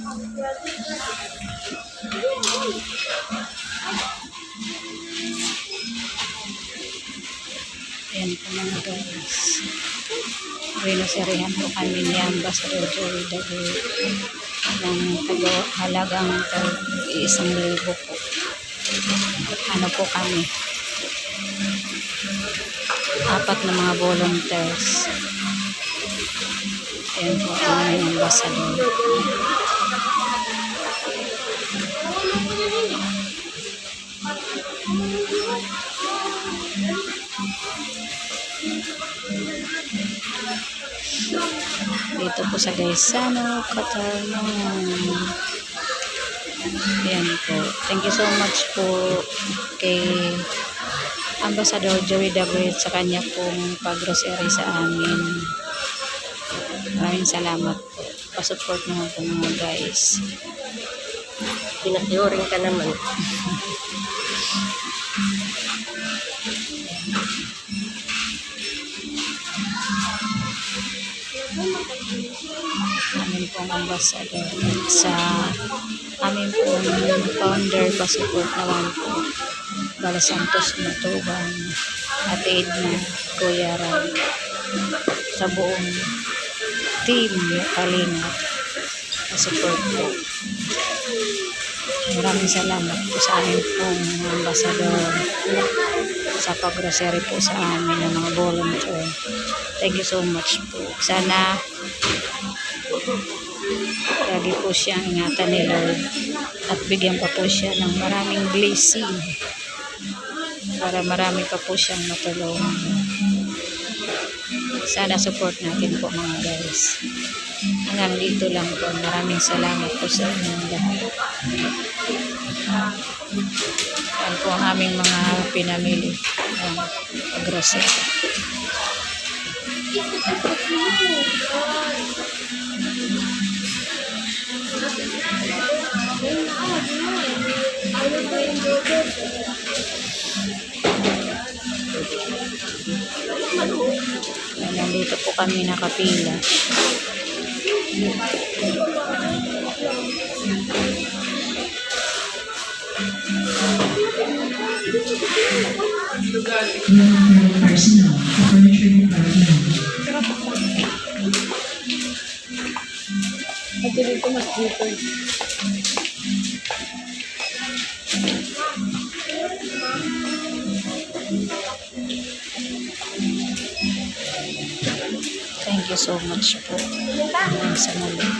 Ayan po mga guys. Winasirihan po kami ni Ambassador Joey David ng halagang 1,000 po. Ano po kami? 4 na mga volunteers. Ayan po ang aming ambassador. Dito po sa Gaisano, Katarman. Ayan po. Thank you so much po kay Ambassador Joey David sa kanya pong pag-grocery sa amin. Maraming salamat po. Pa-support naman po mga guys. Pinakyoring ka naman. Amin pong ambassador sa amin pong founder, pa-support naman po Bala Santos Matuban at Edna Kuya Ram sa buong team Kalina pa-support po. Maraming salamat po sa amin pong ambassador sa pag-grocery po sa amin ng mga volunteer. Thank you so much po. Sana lagi po siyang ingatan ni Lord at bigyan pa po siya ng maraming blessing para marami pa po siyang matulungan. Sana support natin po mga guys. Hanggang dito lang po. Maraming salamat po sa inyong lahat. Yan po ang aming mga pinamili ng grocery. Nandito po kami nakapila. Personal, the furniture department. Ito dito mas dito. Thank you so much po. Hanggang sa muli.